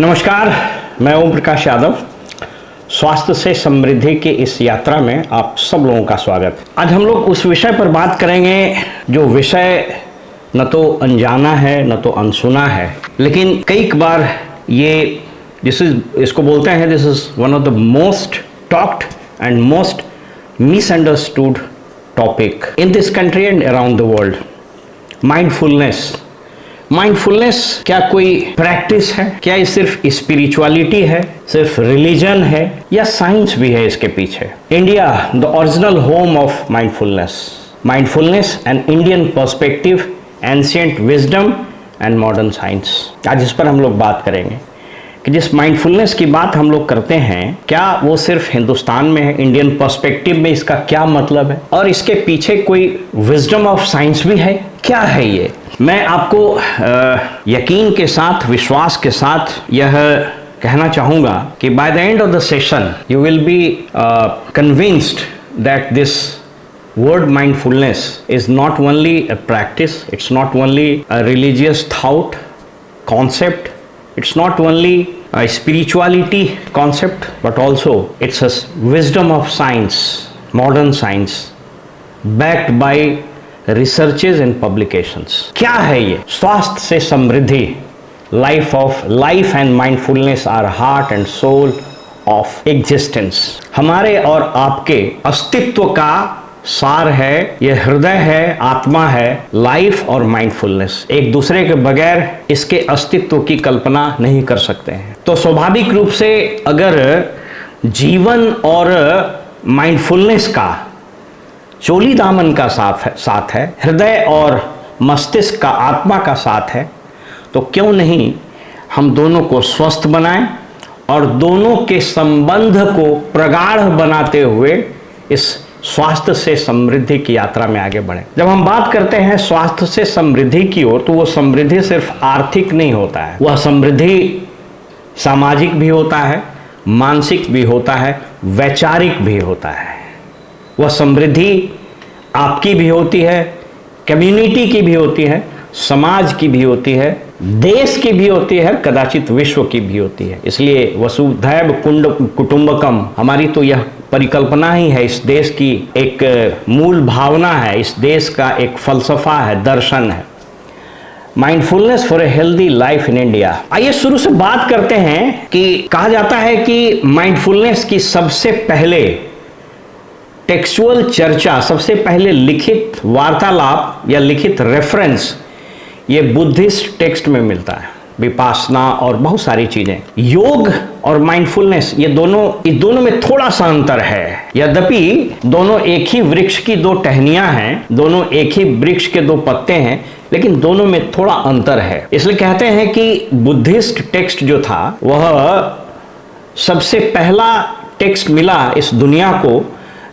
नमस्कार, मैं ओम प्रकाश यादव। स्वास्थ्य से समृद्धि की इस यात्रा में आप सब लोगों का स्वागत। आज हम लोग उस विषय पर बात करेंगे जो विषय न तो अनजाना है न तो अनसुना है, लेकिन कई बार इसको बोलते हैं this is one of the most talked and most misunderstood topic in this country and around the world. Mindfulness. Mindfulness क्या कोई प्रैक्टिस है? क्या ये सिर्फ स्पिरिचुअलिटी है, सिर्फ रिलीजन है, या साइंस भी है इसके पीछे? India the original home of mindfulness. Mindfulness and Indian perspective, ancient wisdom and modern science. आज इस पर हम लोग बात करेंगे कि जिस माइंडफुलनेस की बात हम लोग करते हैं, क्या वो सिर्फ हिंदुस्तान में है? इंडियन पर्सपेक्टिव में इसका क्या मतलब है, और इसके पीछे कोई विजडम ऑफ साइंस भी है? क्या है ये? मैं आपको यकीन के साथ, विश्वास के साथ यह कहना चाहूंगा कि by the end of the session you will be convinced that this word mindfulness is not only a practice, it's not only a religious thought concept, it's not only a spirituality concept, but also it's a wisdom of science, modern science, backed by researches and publications. क्या है ये? स्वास्थ्य से समृद्धि, life and mindfulness are heart and soul of existence. हमारे और आपके अस्तित्व का सार है, ये हृदय है, आत्मा है, लाइफ और माइंडफुलनेस। एक दूसरे के बगैर इसके अस्तित्व की कल्पना नहीं कर सकते हैं। तो स्वाभाविक रूप से अगर जीवन और माइंडफुलनेस का चोली दामन का साथ है, हृदय और मस्तिष्क का, आत्मा का साथ है, तो क्यों नहीं हम दोनों को स्वस्थ बनाएं और दोनों के संबंध को प्रगाढ़ बनाते हुए इस स्वास्थ्य से समृद्धि की यात्रा में आगे बढ़े। जब हम बात करते हैं स्वास्थ्य से समृद्धि की ओर, तो वो समृद्धि सिर्फ आर्थिक नहीं होता है, वह समृद्धि सामाजिक भी होता है, मानसिक भी होता है, वैचारिक भी होता है। वह समृद्धि आपकी भी होती है, कम्युनिटी की भी होती है, समाज की भी होती है, देश की भी होती है, कदाचित विश्व की भी होती है। इसलिए वसुधैव कुटुंबकम हमारी तो यह परिकल्पना ही है, इस देश की एक मूल भावना है, इस देश का एक फलसफा है, दर्शन है। Mindfulness for a healthy life in India. आइए शुरू से बात करते हैं कि कहा जाता है कि माइंडफुलनेस की सबसे पहले टेक्सुअल चर्चा, सबसे पहले लिखित वार्तालाप या लिखित रेफरेंस ये बुद्धिस्ट टेक्स्ट में मिलता है। विपासना और बहुत सारी चीजें। योग और माइंडफुलनेस ये दोनों में थोड़ा सा अंतर है। यद्यपि दोनों एक ही वृक्ष की दो टहनियां हैं, दोनों एक ही वृक्ष के दो पत्ते हैं, लेकिन दोनों में थोड़ा अंतर है। इसलिए कहते हैं कि बुद्धिस्ट टेक्स्ट जो था वह सबसे पहला टेक्स्ट मिला इस दुनिया को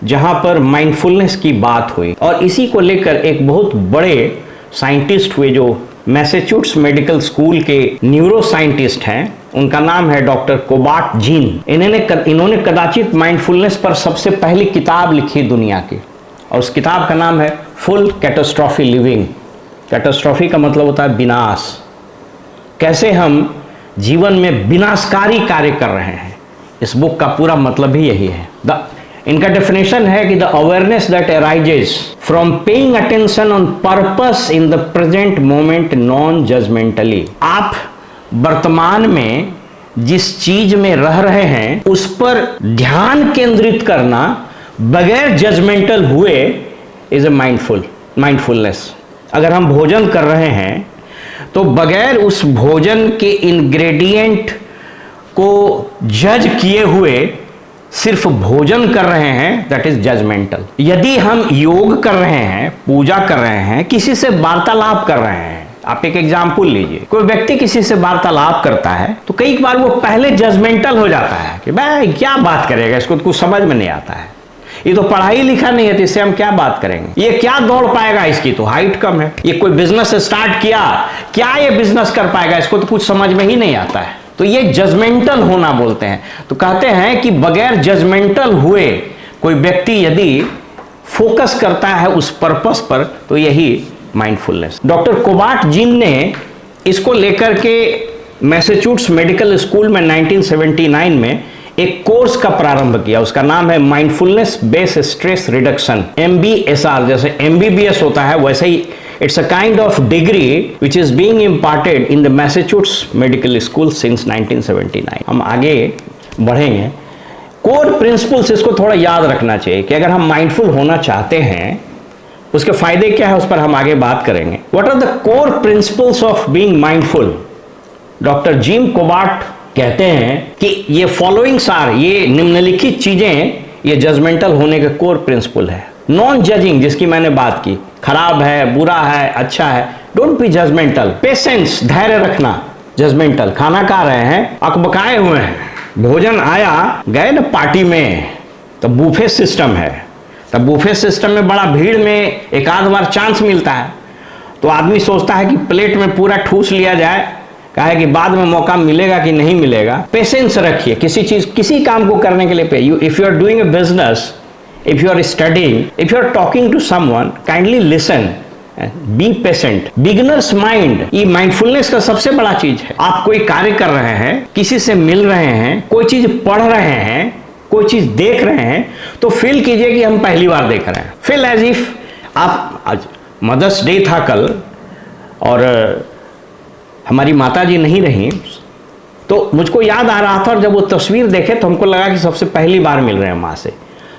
जहां पर माइंडफुलनेस की बात हुई, और इसी को लेकर एक बहुत बड़े साइंटिस्ट हुए जो मैसेच्यूट्स मेडिकल स्कूल के न्यूरो साइंटिस्ट हैं। उनका नाम है डॉक्टर कोबाट जीन। इन्होंने कदाचित माइंडफुलनेस पर सबसे पहली किताब लिखी दुनिया की, और उस किताब का नाम है फुल कैटास्ट्रॉफी लिविंग। कैटास्ट्रॉफी का मतलब होता है विनाश। कैसे हम जीवन में विनाशकारी कार्य कर रहे हैं, इस बुक का पूरा मतलब ही यही है। इनका डेफिनेशन है कि the awareness that arises from paying attention on purpose in the present moment non judgementally. आप वर्तमान में जिस चीज में रह रहे हैं उस पर ध्यान केंद्रित करना बगैर जजमेंटल हुए इज ए माइंडफुलनेस। अगर हम भोजन कर रहे हैं तो बगैर उस भोजन के इंग्रेडिएंट को जज किए हुए सिर्फ भोजन कर रहे हैं, दैट इज जजमेंटल। यदि हम योग कर रहे हैं, पूजा कर रहे हैं, किसी से वार्तालाप कर रहे हैं, आप एक एग्जाम्पल लीजिए, कोई व्यक्ति किसी से वार्तालाप करता है तो कई बार वो पहले जजमेंटल हो जाता है कि भाई क्या बात करेगा, इसको तो कुछ समझ में नहीं आता है, ये तो पढ़ाई लिखा नहीं है, तो इससे हम क्या बात करेंगे, ये क्या दौड़ पाएगा, इसकी तो हाइट कम है, ये कोई बिजनेस स्टार्ट किया, क्या ये बिजनेस कर पाएगा, इसको तो कुछ समझ में ही नहीं आता है। तो ये जजमेंटल होना बोलते हैं। तो कहते हैं कि बगैर जजमेंटल हुए कोई व्यक्ति यदि फोकस करता है उस पर्पस पर, तो यही माइंडफुलनेस। डॉक्टर कोबाट जीन ने इसको लेकर के मैसेच्यूट्स मेडिकल स्कूल में 1979 में एक कोर्स का प्रारंभ किया, उसका नाम है mindfulness based stress reduction, MBSR। जैसे MBBS होता है वैसे ही it's a kind of degree which is being imparted in the Massachusetts medical school since 1979। हम आगे बढ़ेंगे। कोर प्रिंसिपल्स, इसको थोड़ा याद रखना चाहिए कि अगर हम माइंडफुल होना चाहते हैं उसके फायदे क्या है, उस पर हम आगे बात करेंगे। What are the core principles of being mindful? Doctor Jim Kabat कहते हैं कि ये फॉलोइंग्स आर, ये निम्नलिखित चीजें ये जजमेंटल होने के कोर प्रिंसिपल है। नॉन जजिंग, जिसकी मैंने बात की, खराब है, बुरा है, अच्छा है, डोंट बी जजमेंटल। पेशेंस, धैर्य रखना, जजमेंटल। खाना खा रहे हैं, अकबकाए हुए हैं, भोजन आया, गए ना पार्टी में, तो बूफे सिस्टम है, तब बूफे सिस्टम में बड़ा भीड़ में एक आध बार चांस मिलता है, तो आदमी सोचता है कि प्लेट में पूरा ठूस लिया जाए, कहा है कि बाद में मौका मिलेगा कि नहीं मिलेगा। पेशेंस रखिए किसी चीज, किसी काम को करने के लिए पे यू, if you are doing a business, if you are studying, if you are talking to someone, kindly listen, be patient. Beginner's mind, ये माइंडफुलनेस का सबसे बड़ा चीज है। आप कोई कार्य कर रहे हैं, किसी से मिल रहे हैं, कोई चीज पढ़ रहे हैं, कोई चीज देख रहे हैं, तो फील कीजिए कि हम पहली बार देख रहे हैं। फील एज इफ आप, आज मदर्स डे था कल और हमारी माता जी नहीं रही, तो मुझको याद आ रहा था, और जब वो तस्वीर देखे तो हमको लगा कि सबसे पहली बार मिल रहे हैं माँ से।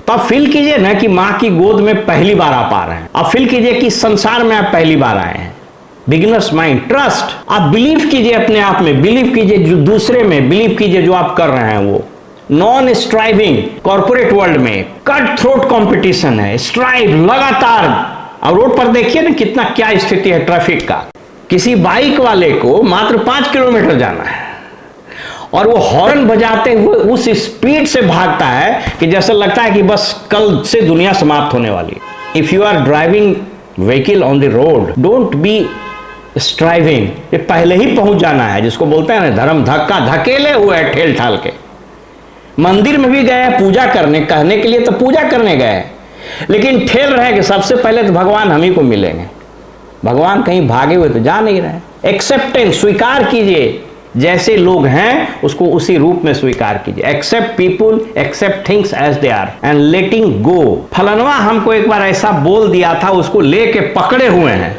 तो आप फील कीजिए ना कि माँ की गोद में पहली बार आप आ रहे हैं। आप फील कीजिए कि संसार में आप पहली बार आए हैं। बिगिनर्स माइंड, ट्रस्ट, आप बिलीव कीजिए अपने आप में, बिलीव कीजिए जो दूसरे में, बिलीव कीजिए जो आप कर रहे हैं वो। नॉन स्ट्राइविंग, कॉर्पोरेट वर्ल्ड में कट थ्रोट कंपटीशन है, स्ट्राइव लगातार। और रोड पर देखिए ना कितना क्या स्थिति है ट्रैफिक का। किसी बाइक वाले को मात्र 5 किलोमीटर जाना है और वो हॉर्न बजाते हुए उस स्पीड से भागता है कि जैसा लगता है कि बस कल से दुनिया समाप्त होने वाली है। If you are driving vehicle on the road, don't be striving, ये पहले ही पहुंच जाना है, जिसको बोलते हैं ना धर्म धक्का, धकेले हुए ठेल ठाल के। मंदिर में भी गए पूजा करने, कहने के लिए तो पूजा करने गए, लेकिन ठेल रहे कि सबसे पहले तो भगवान हम ही को मिलेंगे। भगवान कहीं भागे हुए तो जा नहीं रहे। एक्सेप्टेंस, स्वीकार कीजिए जैसे लोग हैं उसको उसी रूप में स्वीकार कीजिए। Accept people, accept things as they are and letting go. फलनवा हमको एक बार ऐसा बोल दिया था, उसको लेके पकड़े हुए हैं,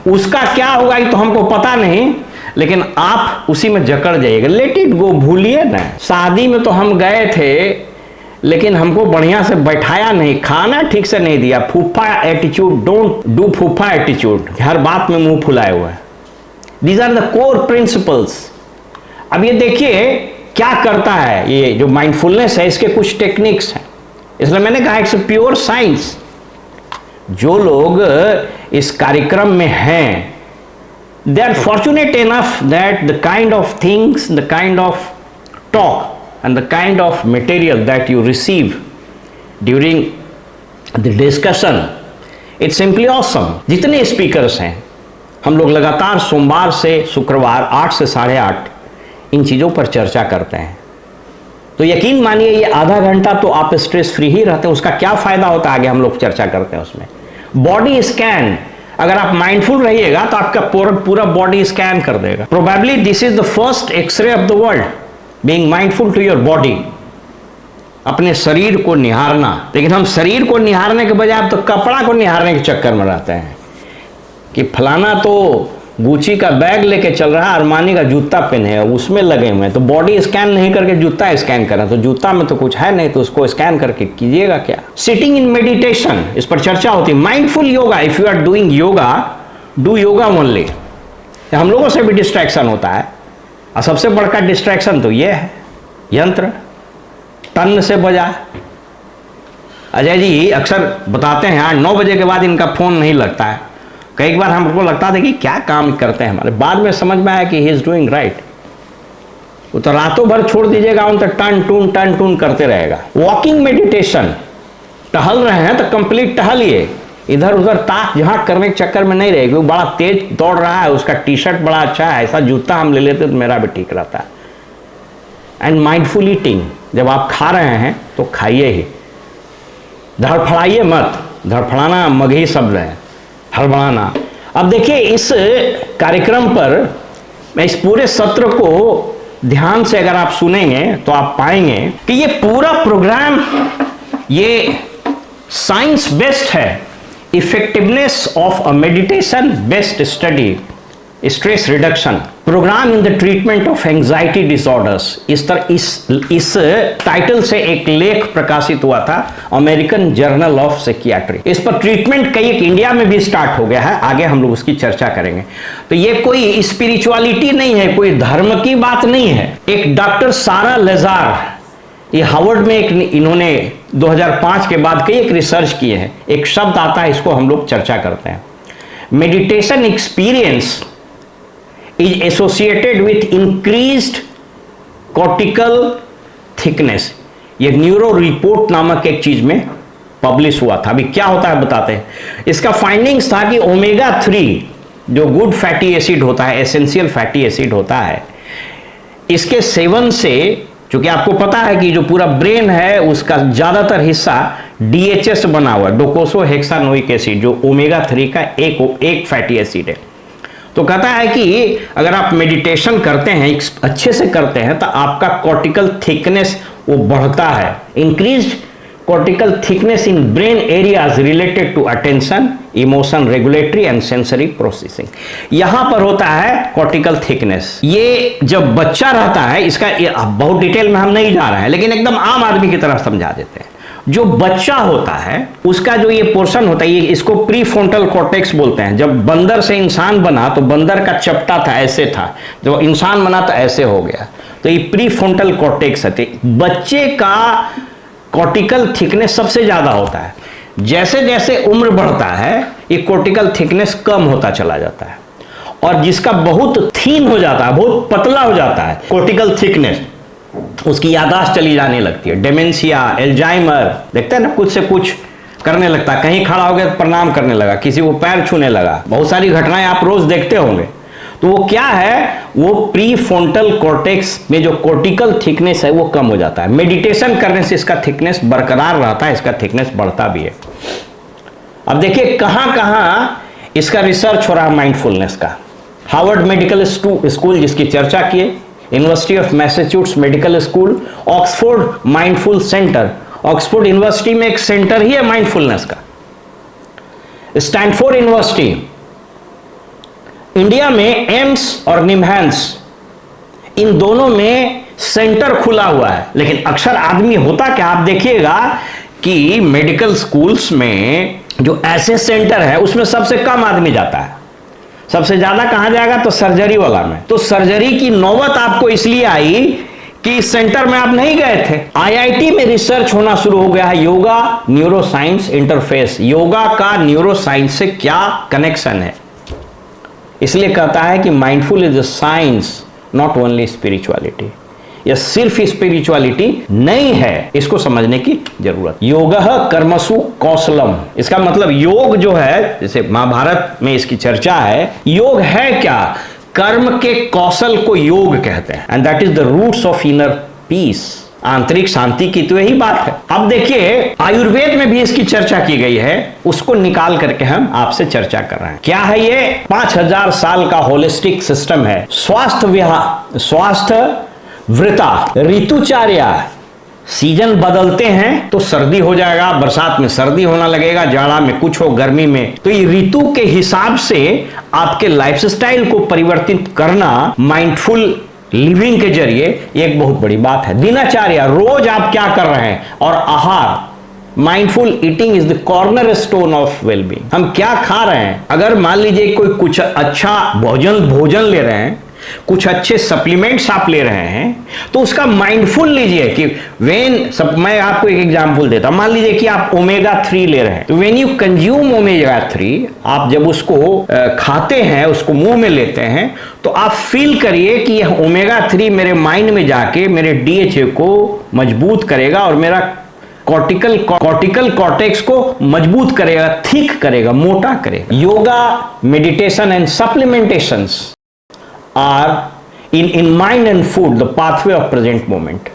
उसका क्या होगा ये तो हमको पता नहीं, लेकिन आप उसी में जकड़ जाइएगा। लेट इट गो, भूलिए ना। शादी में तो हम गए थे लेकिन हमको बढ़िया से बैठाया नहीं, खाना ठीक से नहीं दिया, फूफा एटीट्यूड, डोंट डू फूफा एटीट्यूड, हर बात में मुंह फुलाए हुए। These are the core principles. अब ये देखिए क्या करता है ये जो माइंडफुलनेस है, इसके कुछ टेक्निक्स हैं, इसलिए मैंने कहा इट्स प्योर साइंस। जो लोग इस कार्यक्रम में हैं, they are fortunate enough that the kind of things, the kind of talk and the kind of material that you receive during the discussion, it's simply awesome. जितने स्पीकर्स हैं, हम लोग लगातार सोमवार से शुक्रवार 8 से 8:30 इन चीज़ों पर चर्चा करते हैं। तो यकीन मानिए ये आधा घंटा तो आप स्ट्रेस फ्री ही रहते हैं। उसका क्या फ़ायदा होता है आगे हम लोग चर्चा करते हैं उसमें। बॉडी स्कैन, अगर आप माइंडफुल रहिएगा तो आपका पूरा बॉडी स्कैन कर देगा। Probably this is the first X-ray of the world, being mindful to your body. अपने शरीर को निहारना, लेकिन हम शरीर को निहारने के बजाय अब तो कपड़ा को निहारने के चक्कर में रहते हैं कि फलाना तो गुची का बैग लेके चल रहा है, अरमानी का जूता पहने है, उसमें लगे हुए हैं, तो बॉडी स्कैन नहीं करके जूता स्कैन करें, तो जूता में तो कुछ है नहीं, तो उसको स्कैन करके कीजिएगा क्या। सिटिंग इन मेडिटेशन, इस पर चर्चा होती है। Mindful yoga, if you are doing yoga, do yoga only. हम लोगों से भी डिस्ट्रैक्शन होता है, और सबसे बड़का डिस्ट्रैक्शन तो ये है यंत्र, टन से बजा। अजय जी अक्सर बताते हैं 8-9 बजे के बाद इनका फोन नहीं लगता है। कई बार हमको लगता था कि क्या काम करते हैं हमारे, बाद में समझ में आया कि ही इज डूइंग राइट। वो तो रातों भर छोड़ दीजिएगा, उन तो टन टून करते रहेगा। वॉकिंग मेडिटेशन, टहल रहे हैं तो कंप्लीट टहलिए, इधर उधर ताक झांक करने के चक्कर में नहीं रहेगी। वो बड़ा तेज दौड़ रहा है, उसका टी शर्ट बड़ा अच्छा है, ऐसा जूता हम ले लेते तो मेरा भी ठीक रहता है। एंड माइंडफुल ईटिंग, जब आप खा रहे हैं तो खाइए ही, धड़फड़ाइए मत। धड़फड़ाना मगही शब्द है, हड़बड़ाना। अब देखिए इस कार्यक्रम पर मैं इस पूरे सत्र को ध्यान से अगर आप सुनेंगे तो आप पाएंगे कि ये पूरा प्रोग्राम ये साइंस बेस्ड है। Effectiveness of a meditation based study, stress reduction program in the treatment of anxiety disorders. इस टाइटल से एक लेख प्रकाशित हुआ था अमेरिकन जर्नल ऑफ साइकियाट्री। इस पर ट्रीटमेंट कई एक इंडिया में भी स्टार्ट हो गया है, आगे हम लोग उसकी चर्चा करेंगे। तो ये कोई स्पिरिचुअलिटी नहीं है, कोई धर्म की बात नहीं है। एक डॉक्टर सारा लेजार, ये हार्वर्ड में एक इन्होंने 2005 के बाद कई एक रिसर्च किए हैं। एक शब्द आता है, इसको हम लोग चर्चा करते हैं। Meditation experience is associated with increased cortical thickness। ये न्यूरो रिपोर्ट नामक एक चीज में पब्लिश हुआ था। अभी क्या होता है बताते हैं। इसका फाइंडिंग्स था कि ओमेगा 3 जो गुड फैटी एसिड होता है, एसेंशियल फैटी एसिड होता है, इसके सेवन से, क्योंकि आपको पता है कि जो पूरा ब्रेन है उसका ज्यादातर हिस्सा DHA बना हुआ है, डोकोसो हेक्सानोइक एसिड, जो ओमेगा 3 का एक फैटी एसिड है। तो कहता है कि अगर आप मेडिटेशन करते हैं, अच्छे से करते हैं, तो आपका कॉर्टिकल थिकनेस वो बढ़ता है। Increased cortical thickness in brain areas related to attention, emotion, regulatory and sensory processing. यहां पर होता है कॉर्टिकल थिकनेस। ये जब बच्चा रहता है, इसका बहुत डिटेल में हम नहीं जा रहे हैं, लेकिन एकदम आम आदमी की तरह समझा देते हैं। जो बच्चा होता है उसका जो ये पोर्शन होता है, ये इसको प्रीफ्रंटल कॉर्टेक्स बोलते हैं। जब बंदर से इंसान बना तो बंदर का चपटा था, ऐसे था, जब इंसान बना तो ऐसे हो गया। तो ये प्रीफ्रंटल कॉर्टेक्स है। बच्चे का कॉर्टिकल थिकनेस सबसे ज्यादा होता है। जैसे जैसे उम्र बढ़ता है ये कॉर्टिकल थिकनेस कम होता चला जाता है, और जिसका बहुत थीन हो जाता है, बहुत पतला हो जाता है कॉर्टिकल थिकनेस, उसकी याददाश्त चली जाने लगती है। डेमेंशिया, एल्जाइमर, देखते हैं ना, कुछ से कुछ करने लगता है। कहीं खड़ा हो गया तो प्रणाम करने लगा, किसी को पैर छूने लगा। बहुत सारी घटनाएं आप रोज देखते होंगे। तो वो क्या है, वो प्रीफ्रंटल कॉर्टेक्स में जो कॉर्टिकल थिकनेस है वो कम हो जाता है। मेडिटेशन करने से इसका थिकनेस बरकरार रहता है, इसका थिकनेस बढ़ता भी है। अब देखिए कहां कहां इसका रिसर्च हो रहा है माइंडफुलनेस का। हार्वर्ड मेडिकल स्कूल जिसकी चर्चा किए, university of Massachusetts medical school, Oxford mindful centre, Oxford university में एक सेंटर ही है माइंडफुलनेस का। स्टैनफोर्ड यूनिवर्सिटी, इंडिया में एम्स और निमहांस, इन दोनों में सेंटर खुला हुआ है। लेकिन अक्सर आदमी होता क्या, आप देखिएगा कि मेडिकल स्कूल्स में जो ऐसे सेंटर है उसमें सबसे कम आदमी जाता है। सबसे ज्यादा कहां जाएगा, तो सर्जरी वाला में। तो सर्जरी की नौबत आपको इसलिए आई कि इस सेंटर में आप नहीं गए थे। IIT में रिसर्च होना शुरू हो गया है, yoga neuro science interface. Yoga का न्यूरो साइंस से क्या कनेक्शन है, इसलिए कहता है कि mindful is a science, not only spirituality. यह सिर्फ स्पिरिचुअलिटी नहीं है, इसको समझने की जरूरत। योगः कर्मसु कौशलम, इसका मतलब योग जो है, जैसे महाभारत में इसकी चर्चा है, योग है क्या, कर्म के कौशल को योग कहते हैं। And that is the roots of inner peace, आंतरिक शांति की तो यही बात है। अब देखिए आयुर्वेद में भी इसकी चर्चा की गई है, उसको निकाल करके हम आपसे चर्चा कर रहे हैं। क्या है ये, 5000 साल का होलिस्टिक सिस्टम है। स्वास्थ्य वृता, ऋतुचार्या, सीजन बदलते हैं तो सर्दी हो जाएगा, बरसात में सर्दी होना लगेगा, जाड़ा में कुछ हो, गर्मी में। तो ये ऋतु के हिसाब से आपके लाइफस्टाइल को परिवर्तित करना माइंडफुल लिविंग के जरिए एक बहुत बड़ी बात है। दिनचर्या, रोज आप क्या कर रहे हैं, और आहार, mindful eating is the corner stone of wellbeing. हम क्या खा रहे हैं, अगर मान लीजिए कोई कुछ अच्छा भोजन ले रहे हैं, कुछ अच्छे सप्लीमेंट्स आप ले रहे हैं, तो उसका माइंडफुल लीजिए कि मैं आपको एक एग्जांपल देता हूं। मान लीजिए कि आप ओमेगा 3 ले रहे हैं, तो व्हेन यू कंज्यूम ओमेगा 3, आप जब उसको खाते हैं, उसको मुंह में लेते हैं, तो आप फील करिए कि यह ओमेगा 3 मेरे माइंड में जाके मेरे DHA को मजबूत करेगा और मेरा कॉर्टिकल कॉर्टेक्स को मजबूत करेगा, थिक करेगा, मोटा करेगा। Yoga, meditation and supplementations are in mind and food the pathway of present moment।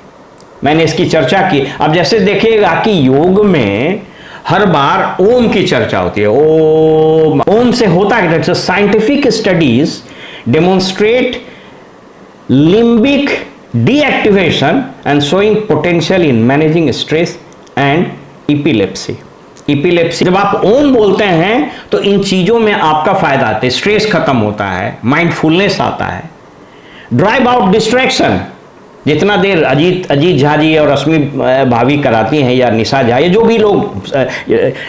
मैंने इसकी चर्चा की। अब जैसे देखिएगा कि योग में हर बार ओम की चर्चा होती है। ओम से होता है, scientific studies demonstrate limbic deactivation and showing potential in managing stress and epilepsy. epilepsy जब आप ओम बोलते हैं तो इन चीजों में आपका फायदा आता है, स्ट्रेस खत्म होता है, माइंडफुलनेस आता है, ड्राइव आउट डिस्ट्रैक्शन। जितना देर अजीत झा जी और रश्मि भाभी कराती हैं या निशा झा, ये जो भी लोग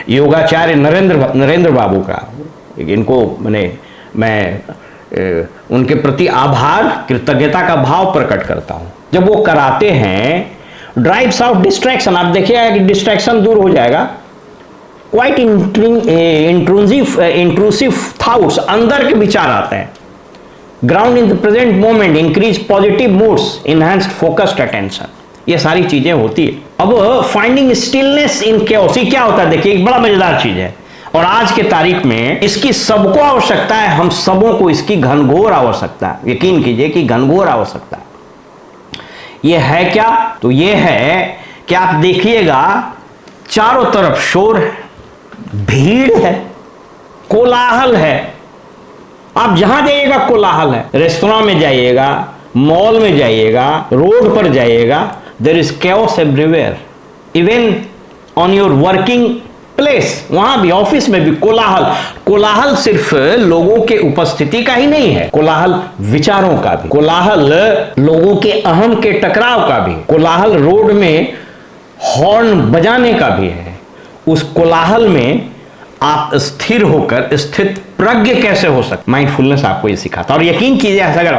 योगाचार्य नरेंद्र बाबू का, इनको मैं उनके प्रति आभार कृतज्ञता का भाव प्रकट करता हूं। जब वो कराते हैं ड्राइव्स आउट डिस्ट्रैक्शन, आप देखिएगा कि डिस्ट्रैक्शन दूर हो जाएगा। क्वाइट इंट्रूसिव थॉट्स, अंदर के विचार आते हैं। Ground in the present moment, increase positive moods, enhanced focused attention, ये सारी चीजें होती है। अब फाइंडिंग स्टिलनेस इन केओस, ये क्या होता है? देखिए एक बड़ा मजेदार चीज है और आज के तारीख में इसकी सबको आवश्यकता है, हम सबों को इसकी घनघोर आवश्यकता है। यकीन कीजिए कि घनघोर आवश्यकता है। यह है क्या? तो यह है कि आप देखिएगा चारों तरफ शोर है, भीड़ है, कोलाहल है। आप जहां जाइएगा कोलाहल है। रेस्तरां में जाइएगा, मॉल में जाइएगा, रोड पर जाइएगा, there is chaos everywhere. Even on your working place, वहां भी, ऑफिस में भी कोलाहल। कोलाहल सिर्फ लोगों के उपस्थिति का ही नहीं है, कोलाहल विचारों का भी, कोलाहल लोगों के अहम के टकराव का भी, कोलाहल रोड में हॉर्न बजाने का भी है। उस कोलाहल में आप स्थिर होकर स्थित प्रज्ञ कैसे हो सकते, माइंडफुलनेस आपको ये सिखाता है। और यकीन कीजिए, ऐसा अगर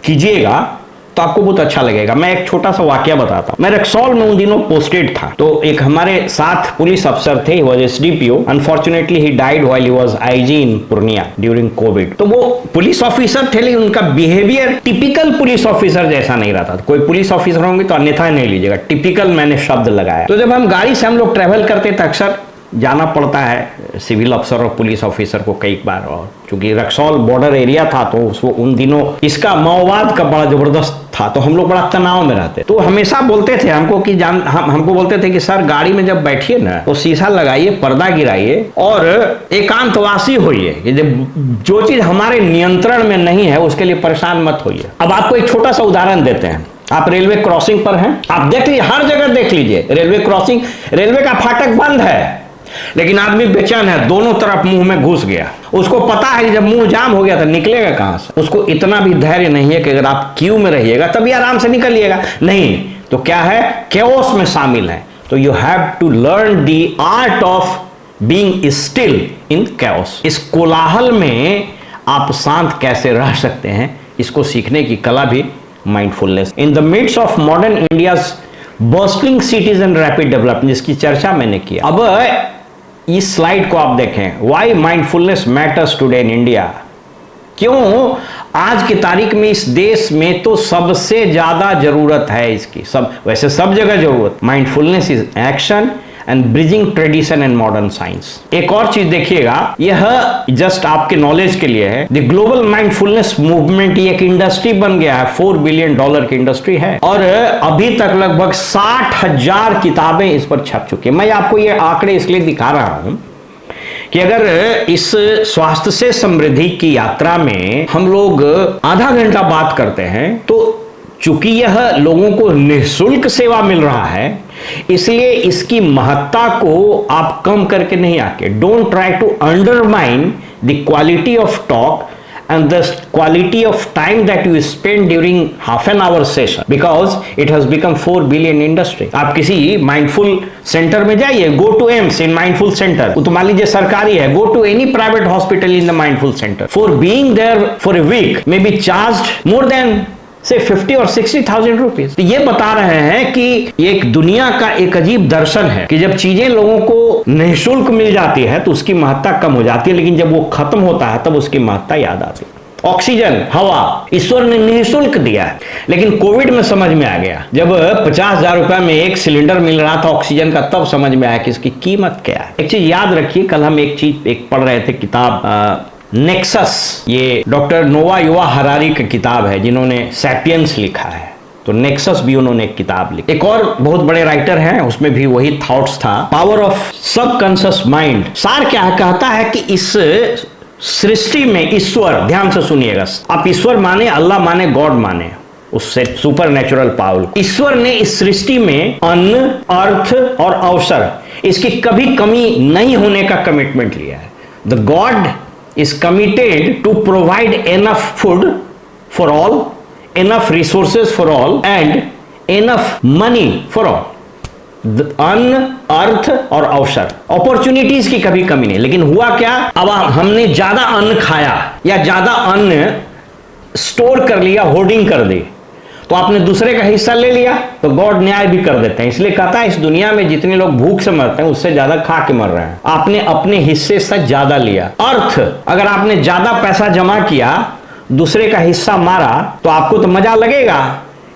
कीजिएगा तो आपको बहुत अच्छा लगेगा। मैं एक छोटा सा वाकया बताता हूं। मैं रक्सौल में उन दिनों पोस्टेड था, तो एक हमारे साथ पुलिस अफसर थे, वो SDPO. Unfortunately he died while he was IG in Purnia during Covid. तो वो पुलिस ऑफिसर थे, लेकिन उनका बिहेवियर टिपिकल पुलिस ऑफिसर जैसा नहीं रहता। कोई पुलिस ऑफिसर होंगे तो अन्यथा नहीं लीजिएगा, टिपिकल मैंने शब्द लगाया। तो जब हम गाड़ी से हम लोग ट्रेवल करते थे, अक्सर जाना पड़ता है सिविल अफसर और पुलिस ऑफिसर को कई बार, और चूंकि रक्सौल बॉर्डर एरिया था तो उसको उन दिनों इसका माओवाद का बड़ा जबरदस्त था, तो हम लोग बड़ा तनाव में रहते। तो हमेशा बोलते थे हमको कि हमको बोलते थे कि सर गाड़ी में जब बैठिए ना तो शीशा लगाइए, पर्दा गिराइए और एकांतवासी होइए। जो चीज हमारे नियंत्रण में नहीं है उसके लिए परेशान मत होइए। अब आपको एक छोटा सा उदाहरण देते हैं। आप रेलवे क्रॉसिंग पर हैं, आप देख लीजिए, हर जगह देख लीजिए रेलवे क्रॉसिंग, रेलवे का फाटक बंद है, लेकिन आदमी बेचैन है, दोनों तरफ मुंह में घुस गया। उसको पता है कि जब मुंह जाम हो गया तो निकलेगा कहां से। उसको इतना भी धैर्य नहीं है कि अगर आप क्यू में रहिएगा तभी आराम से निकलिएगा, नहीं तो क्या है, केओस में शामिल है। तो you have to learn the art of being still in chaos. इस कोलाहल में आप शांत कैसे रह सकते हैं, इसको सीखने की कला भी mindfulness. In the midst of modern India's bursting cities and rapid development, जिसकी चर्चा मैंने की। अब इस स्लाइड को आप देखें, why mindfulness matters today in India. क्यों आज की तारीख में इस देश में तो सबसे ज्यादा जरूरत है इसकी। सब वैसे सब जगह जरूरत। Mindfulness is action and bridging tradition and modern science. एक और चीज देखिएगा, यह जस्ट आपके नॉलेज के लिए है। द ग्लोबल माइंडफुलनेस मूवमेंट एक इंडस्ट्री बन गया है, $4 बिलियन की इंडस्ट्री है, और अभी तक लगभग 60,000 किताबें इस पर छप चुकी है। मैं आपको ये आंकड़े इसलिए दिखा रहा हूं कि अगर इस स्वास्थ्य से समृद्धि की यात्रा में हम लोग आधा घंटा बात करते हैं, तो चूंकि यह लोगों को निःशुल्क सेवा मिल रहा है, इसलिए इसकी महत्ता को आप कम करके नहीं आके, don't try to undermine the quality of talk and the quality of time that you spend during half an hour session, because it has become 4 billion industry. आप किसी माइंडफुल सेंटर में जाइए, go to AIIMS in mindful center, तो मान लीजिए सरकारी है, go to any private hospital in the mindful center. For being there for a week may be charged more than से 50 और 60,000 रुपीज। तो ये बता रहे हैं कि एक दुनिया का एक अजीब दर्शन है कि जब चीजें लोगों को निःशुल्क मिल जाती है तो उसकी महत्ता कम हो जाती है, लेकिन जब वो खत्म होता है तब उसकी महत्ता याद आती है। ऑक्सीजन, हवा ईश्वर ने निःशुल्क दिया है, लेकिन कोविड में समझ में आ गया। जब 50,000 रुपए में एक सिलेंडर मिल रहा था ऑक्सीजन का, तब समझ में आया कि इसकी कीमत क्या है। एक चीज याद रखिए, कल हम एक पढ़ रहे थे किताब नेक्सस, ये डॉक्टर नोवा युवा हरारी की किताब है, जिन्होंने सैपियंस लिखा है। तो नेक्सस भी उन्होंने एक किताब लिखी। एक और बहुत बड़े राइटर हैं, उसमें भी वही थॉट्स था, पावर ऑफ सबकॉन्शियस माइंड। सार क्या कहता है कि इस सृष्टि में ईश्वर, ध्यान से सुनिएगा, आप ईश्वर माने, अल्लाह माने, गॉड माने, उससे सुपर नेचुरल पावर। ईश्वर ने इस सृष्टि में अन्न, अर्थ और अवसर, इसकी कभी कमी नहीं होने का कमिटमेंट लिया है। The god is committed to provide enough food for all, enough resources for all and enough money for all. अन्न, अर्थ और अवसर, अपॉर्चुनिटीज की कभी कमी नहीं। लेकिन हुआ क्या, अब हमने ज्यादा अन्न खाया या ज्यादा अन्न स्टोर कर लिया, होर्डिंग कर दी, तो आपने दूसरे का हिस्सा ले लिया, तो गॉड न्याय भी कर देते हैं। इसलिए कहता है इस दुनिया में जितने लोग भूख से मरते हैं उससे ज्यादा खा के मर रहे हैं। आपने अपने हिस्से से ज्यादा लिया। अर्थ, अगर आपने ज्यादा पैसा जमा किया, दूसरे का हिस्सा मारा, तो आपको तो मजा लगेगा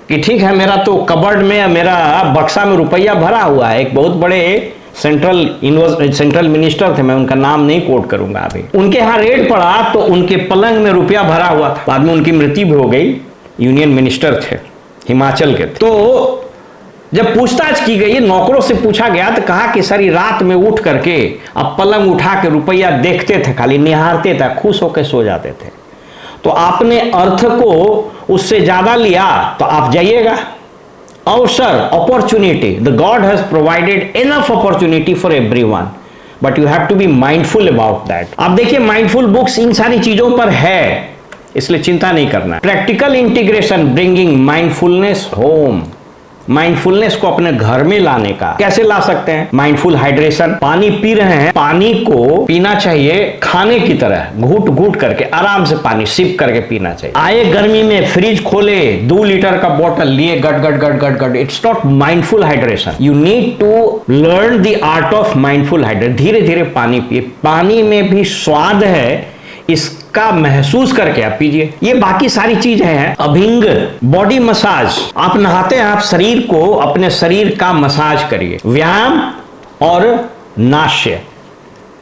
कि ठीक है मेरा तो कबर्ड में, मेरा बक्सा में रुपया भरा हुआ है। एक बहुत बड़े सेंट्रल मिनिस्टर थे, मैं उनका नाम नहीं कोट करूंगा अभी, उनके यहाँ रेड पड़ा तो उनके पलंग में रुपया भरा हुआ था। बाद में उनकी मृत्यु भी हो गई, यूनियन मिनिस्टर थे, हिमाचल के थे। तो जब पूछताछ की गई, नौकरों से पूछा गया तो कहा कि सारी रात में उठ करके अब पलंग उठा के रुपया देखते थे, खाली निहारते थे, खुश होकर सो जाते थे। तो आपने अर्थ को उससे ज्यादा लिया तो आप जाइएगा। अवसर, opportunity, the god has provided enough opportunity for everyone, but you have to be mindful about that. आप देखिए माइंडफुल बुक्स इन सारी चीजों पर है, इसलिए चिंता नहीं करना। Practical integration, bringing mindfulness home, mindfulness को अपने घर में लाने का कैसे ला सकते हैं? माइंडफुल हाइड्रेशन, पानी पी रहे हैं, पानी को पीना चाहिए खाने की तरह, घूट घूट करके, आराम से पानी सिप करके पीना चाहिए। आए गर्मी में फ्रिज खोले, 2 लीटर का बोतल लिए, गट गट गट गट गट, it's not mindful hydration. You need to learn the art of mindful hydration. धीरे धीरे पानी पिए, पानी में भी स्वाद है, इसका महसूस करके आप पीजिए। ये बाकी सारी चीजें हैं। अभिंग, बॉडी मसाज, आप नहाते हैं, आप शरीर को, अपने शरीर का मसाज करिए। व्यायाम और नाश्य,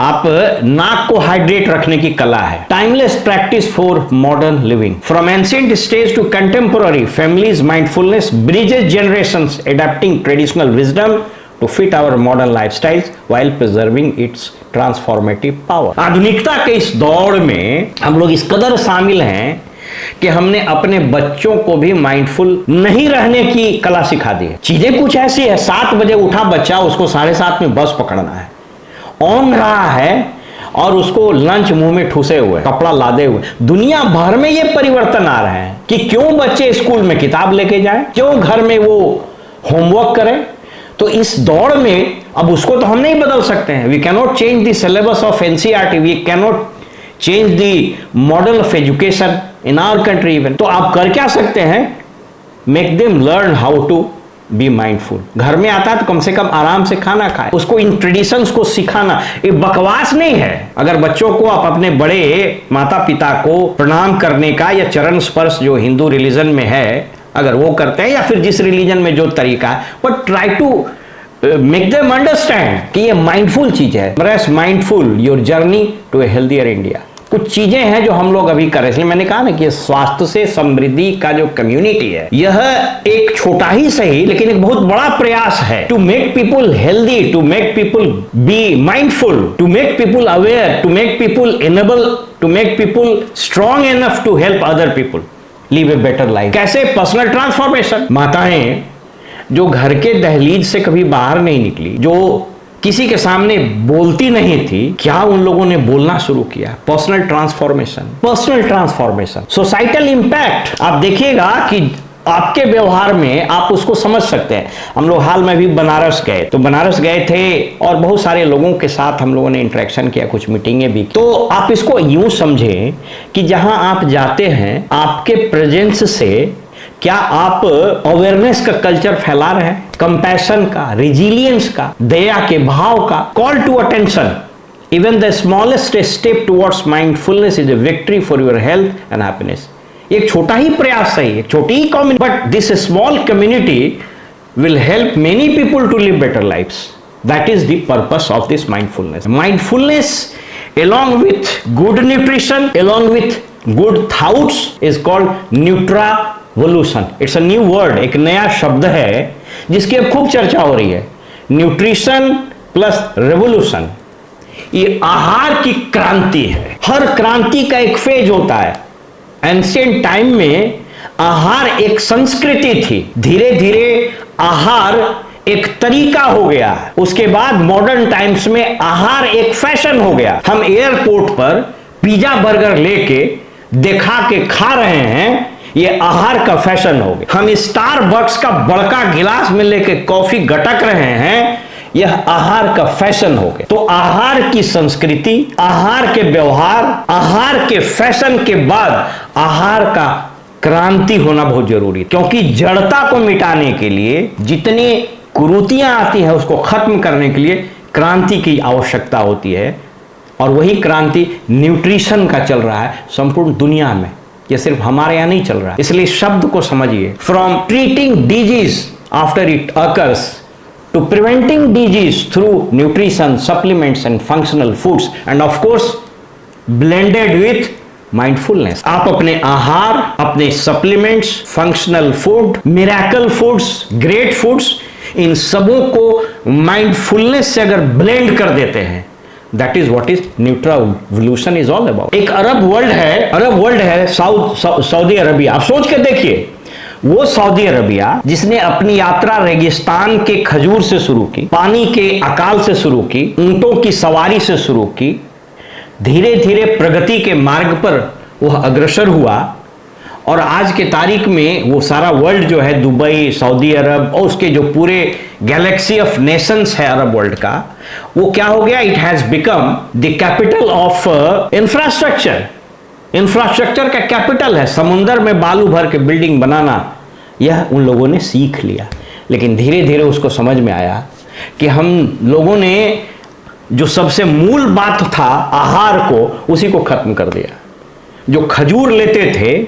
आप नाक को हाइड्रेट रखने की कला है। Timeless practice for modern living, from ancient stage to contemporary families mindfulness bridges generations, adapting traditional wisdom to fit our modern lifestyles while preserving its transformative power। आधुनिकता के इस दौड़ में हम लोग इस कदर शामिल हैं कि हमने अपने बच्चों को भी माइंडफुल नहीं रहने की कला सिखा दी है। चीजें कुछ ऐसी है, 7 बजे उठा बच्चा, उसको 7:30 में बस पकड़ना है, ऑन रहा है और उसको लंच मुंह में ठूसे हुए, कपड़ा लादे हुए। दुनिया भर में ये परिवर्तन आ रहे हैं कि क्यों बच्चे स्कूल में किताब लेके जाएं, क्यों घर में वो होमवर्क करें। तो इस दौड़ में अब उसको तो हम नहीं बदल सकते हैं। We cannot change the syllabus of NCERT, we cannot change the model of education in our country even. तो आप कर क्या सकते हैं? Make them learn how to be mindful. घर में आता है तो कम से कम आराम से खाना खाए, उसको इन ट्रेडिशंस को सिखाना। ये बकवास नहीं है। अगर बच्चों को आप अपने बड़े माता पिता को प्रणाम करने का या चरण स्पर्श जो हिंदू रिलीजन में है अगर वो करते हैं, या फिर जिस रिलीजन में जो तरीका है, but try to make them understand कि ये माइंडफुल चीज है। Press mindful your journey to a healthier India. कुछ चीजें हैं जो हम लोग अभी कर रहे हैं। इसलिए मैंने कहा ना कि स्वास्थ्य से समृद्धि का जो कम्युनिटी है, यह एक छोटा ही सही लेकिन एक बहुत बड़ा प्रयास है to make people healthy, to make people be mindful, to make people aware, to make people enable, to make people strong enough to help other people live a better life. कैसे? Personal transformation. माताएं जो घर के दहलीज से कभी बाहर नहीं निकली, जो किसी के सामने बोलती नहीं थी, क्या उन लोगों ने बोलना शुरू किया? Personal transformation, personal transformation. Societal impact, आप देखिएगा कि आपके व्यवहार में आप उसको समझ सकते हैं। हम लोग हाल में भी बनारस गए, तो बनारस गए थे और बहुत सारे लोगों के साथ हम लोगों ने इंटरेक्शन किया, कुछ मीटिंगें भी। तो आप इसको यूं समझें कि जहां आप जाते हैं, आपके प्रेजेंस से क्या आप अवेयरनेस का कल्चर फैला रहे हैं, कंपैशन का, रिजिलियंस का, दया के भाव का, call to attention. Even the smallest step towards mindfulness is a victory for your health and happiness. एक छोटा ही प्रयास सही, एक छोटी ही community, but this small community will help many people to live better lives. That is the purpose of this mindfulness. Mindfulness along with good nutrition, along with good thoughts is called nutravolution. It's a new word, एक नया शब्द है जिसकी अब खूब चर्चा हो रही है। न्यूट्रिशन प्लस रेवोल्यूशन, ये आहार की क्रांति है। हर क्रांति का एक फेज होता है। एंशिएंट टाइम में आहार एक संस्कृति थी, धीरे धीरे आहार एक तरीका हो गया। उसके बाद मॉडर्न टाइम्स में आहार एक फैशन हो गया। हम एयरपोर्ट पर पिज्जा बर्गर लेके दिखा के खा रहे हैं, ये आहार का फैशन हो गया। हम स्टारबक्स का बड़का गिलास में लेके कॉफी गटक रहे हैं, यह आहार का फैशन हो गया। तो आहार की संस्कृति, आहार के व्यवहार, आहार के फैशन के बाद आहार का क्रांति होना बहुत जरूरी है, क्योंकि जड़ता को मिटाने के लिए, जितनी कुरीतियां आती हैं उसको खत्म करने के लिए क्रांति की आवश्यकता होती है। और वही क्रांति न्यूट्रिशन का चल रहा है संपूर्ण दुनिया में, ये सिर्फ हमारे यहाँ नहीं चल रहा है। इसलिए शब्द को समझिए, from treating disease after it occurs to preventing disease through nutrition, supplements and functional foods and of course blended with mindfulness। आप अपने आहार, अपने supplements, functional food, miracle foods, great foods, इन सबों को mindfulness से अगर blend कर देते हैं, that is what is Nutravolution is all about। एक अरब वर्ल्ड है सऊदी अरबिया। आप सोच के देखिए, वो सऊदी अरबिया जिसने अपनी यात्रा रेगिस्तान के खजूर से शुरू की, पानी के अकाल से शुरू की, ऊंटों की सवारी से शुरू की, धीरे धीरे प्रगति के मार्ग पर वह अग्रसर हुआ और आज के तारीख में वो सारा वर्ल्ड जो है, दुबई, सऊदी अरब और उसके जो पूरे गैलेक्सी ऑफ नेशंस है अरब वर्ल्ड का, वो क्या हो गया? It has become the capital of infrastructure का कैपिटल है। समुंदर में बालू भर के बिल्डिंग बनाना, यह उन लोगों ने सीख लिया। लेकिन धीरे धीरे उसको समझ में आया कि हम लोगों ने जो सबसे मूल बात था आहार को, उसी को खत्म कर दिया। जो खजूर लेते थे,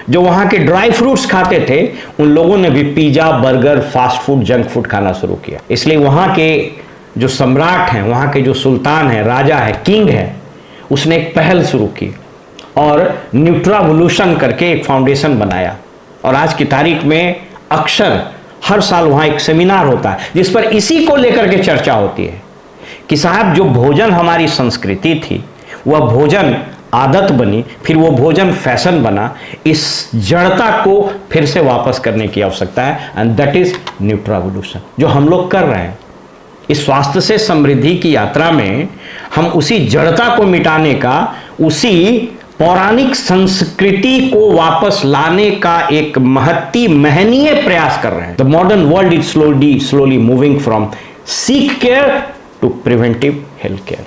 जो वहां के ड्राई फ्रूट्स खाते थे, उन लोगों ने भी pizza, burger, fast food, junk food खाना शुरू किया। इसलिए वहां के जो सम्राट हैं, वहां के जो सुल्तान है, राजा है, किंग है, उसने एक पहल शुरू की और न्यूट्रावोल्यूशन करके एक फाउंडेशन बनाया। और आज की तारीख में अक्सर हर साल वहाँ एक सेमिनार होता है जिस पर इसी को लेकर के चर्चा होती है कि साहब, जो भोजन हमारी संस्कृति थी, वह भोजन आदत बनी, फिर वो भोजन फैशन बना। इस जड़ता को फिर से वापस करने की आवश्यकता है, एंड दैट इज न्यूट्रावोल्यूशन, जो हम लोग कर रहे हैं। इस स्वास्थ्य से समृद्धि की यात्रा में हम उसी जड़ता को मिटाने का, उसी पौराणिक संस्कृति को वापस लाने का एक महनीय प्रयास कर रहे हैं। The modern world is slowly moving from sick care to preventive health care.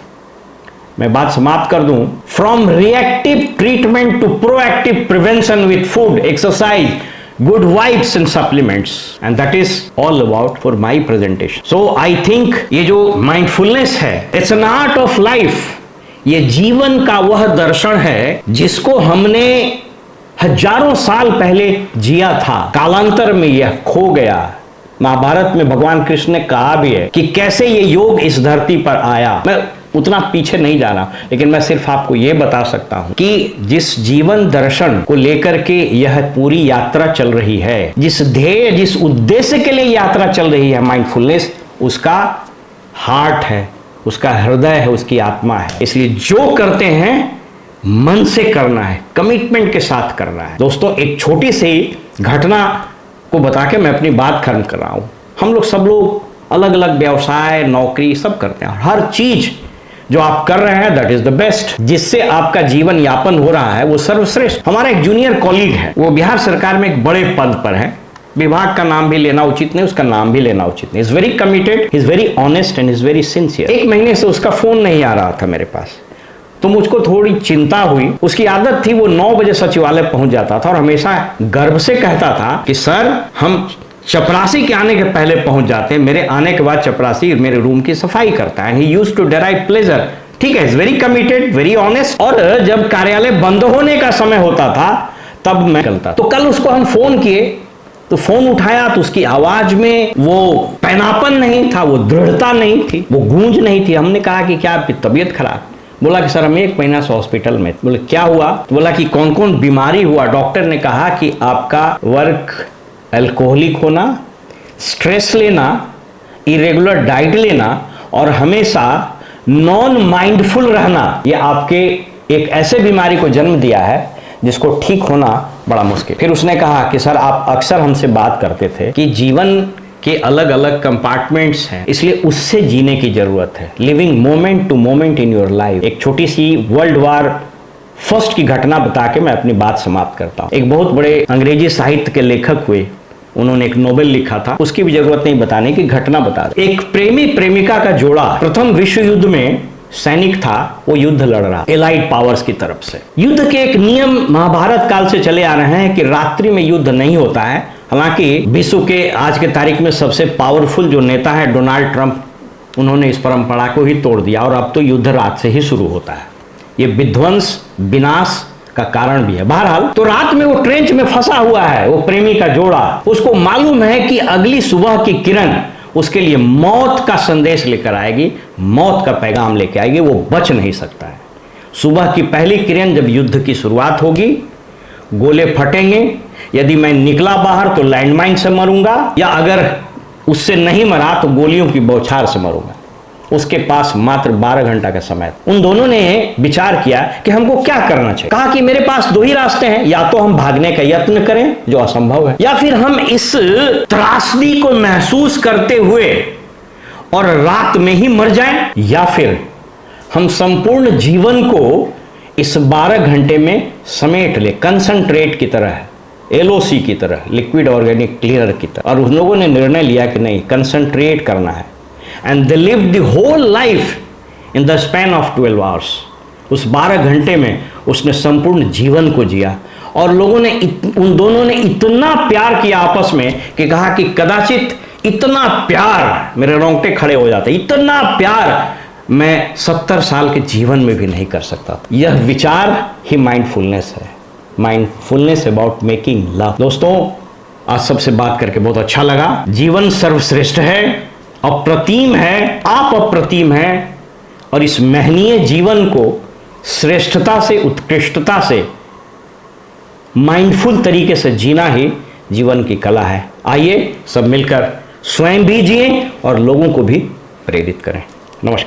मैं बात समाप्त कर दूं, from reactive treatment to proactive prevention with food, exercise, good vibes and supplements, and that is all about for my presentation. So I think ये जो mindfulness है, it's an art of life। ये जीवन का वह दर्शन है जिसको हमने हजारों साल पहले जिया था, कालांतर में यह खो गया। महाभारत में भगवान कृष्ण ने कहा भी है कि कैसे ये योग इस धरती पर आया। मैं उतना पीछे नहीं जा रहा, लेकिन मैं सिर्फ आपको यह बता सकता हूं कि जिस जीवन दर्शन को लेकर के यह पूरी यात्रा चल रही है, जिस ध्येय, जिस उद्देश्य के लिए यात्रा चल रही है, माइंडफुलनेस, उसका हार्ट है, उसका हृदय है, उसकी आत्मा है। इसलिए जो करते हैं मन से करना है, कमिटमेंट के साथ करना है। दोस्तों, एक छोटी सी घटना को बता के मैं अपनी बात खत्म कर रहा हूं। हम लोग सब लोग अलग अलग व्यवसाय, नौकरी सब करते हैं। हर चीज जो आप कर रहे हैं, दैट इज द बेस्ट, जिससे आपका जीवन यापन हो रहा है, वो सर्वश्रेष्ठ। हमारा एक जूनियर कॉलीग है, वो बिहार सरकार में एक बड़े पद पर है। विभाग का नाम भी लेना उचित नहीं, उसका नाम भी लेना उचित नहीं। Is very committed, is very honest and is very sincere. एक महीने से उसका फोन नहीं आ रहा था मेरे पास, तो मुझको थोड़ी चिंता हुई। उसकी आदत थी, वो 9 बजे सचिवालय पहुंच जाता था और हमेशा गर्व से कहता था कि सर, हम चपरासी के आने के पहले पहुंच जाते हैं, मेरे आने के बाद चपरासी मेरे रूम की सफाई करता है। He used to derive pleasure. ठीक है, is very committed, very honest. और जब कार्यालय बंद होने का समय होता था तब मैं निकलता। तो कल उसको हम फोन किए, तो फोन उठाया तो उसकी आवाज में वो पैनापन नहीं था, वो दृढ़ता नहीं थी, वो गूंज नहीं थी। हमने कहा कि क्या आपकी तबीयत खराब? बोला कि सर, हम 1 महीना से हॉस्पिटल में। बोले क्या हुआ? तो बोला कि कौन कौन बीमारी हुआ। डॉक्टर ने कहा कि आपका वर्क अल्कोहलिक होना, स्ट्रेस लेना, इरेगुलर डाइट लेना और हमेशा नॉन माइंडफुल रहना, ये आपके एक ऐसे बीमारी को जन्म दिया है जिसको ठीक होना बड़ा मुश्किल। फिर उसने कहा कि सर आप अक्सर हमसे बात करते थे कि जीवन के अलग अलग कंपार्टमेंट्स हैं, इसलिए उससे जीने की जरूरत है, living moment to moment in your life. एक छोटी सी वर्ल्ड वार फर्स्ट की घटना बता के मैं अपनी बात समाप्त करता हूँ। एक बहुत बड़े अंग्रेजी साहित्य के लेखक हुए, उन्होंने एक नोवेल लिखा था, उसकी भी जरूरत नहीं बताने की, घटना बता रहे। एक प्रेमी प्रेमिका का जोड़ा प्रथम विश्व युद्ध में सैनिक था, वो युद्ध लड़ रहा एलाइड पावर्स की तरफ से। युद्ध के एक नियम महाभारत काल से चले आ रहे हैं कि रात्रि में युद्ध नहीं होता है। हालांकि विश्व के आज के तारीख में सबसे पावरफुल जो नेता है डोनाल्ड ट्रंप, उन्होंने इस परंपरा को ही तोड़ दिया और अब तो युद्ध रात से ही शुरू होता है। ये विध्वंस विनाश का कारण भी है। बहरहाल तो रात में वो ट्रेंच में फंसा हुआ है, वो प्रेमी का जोड़ा, उसको मालूम है कि अगली सुबह की किरण उसके लिए मौत का संदेश लेकर आएगी, मौत का पैगाम लेकर आएगी, वो बच नहीं सकता है। सुबह की पहली किरण जब युद्ध की शुरुआत होगी, गोले फटेंगे, यदि मैं निकला बाहर तो लैंडमाइन से मरूंगा, या अगर उससे नहीं मरा तो गोलियों की बौछार से मरूंगा। उसके पास मात्र 12 घंटा का समय था। उन दोनों ने विचार किया कि हमको क्या करना चाहिए। कहा कि मेरे पास दो ही रास्ते हैं, या तो हम भागने का यत्न करें जो असंभव है, या फिर हम इस त्रासदी को महसूस करते हुए और रात में ही मर जाएं, या फिर हम संपूर्ण जीवन को इस 12 घंटे में समेट ले, कंसंट्रेट की तरह, LOC की तरह, लिक्विड ऑर्गेनिक क्लीनर की तरह। और उन लोगों ने निर्णय लिया कि नहीं, कंसंट्रेट करना है। And they lived the whole life in the span of 12 hours. उस 12 घंटे में उसने संपूर्ण जीवन को जिया। और लोगों ने उन दोनों ने इतना प्यार किया आपस में कि कहा कि कदाचित इतना प्यार, मेरे रोंगटे खड़े हो जाते, इतना प्यार मैं 70 साल के जीवन में भी नहीं कर सकता। यह विचार ही माइंडफुलनेस है, माइंडफुलनेस अबाउट मेकिंग लव। दोस्तों, आज सबसे बात करके बहुत अच्छा लगा। जीवन सर्वश्रेष्ठ है, अप्रतिम है, आप अप्रतिम हैं, और इस महनीय जीवन को श्रेष्ठता से, उत्कृष्टता से, माइंडफुल तरीके से जीना ही जीवन की कला है। आइए सब मिलकर स्वयं भी जिएं और लोगों को भी प्रेरित करें। नमस्कार।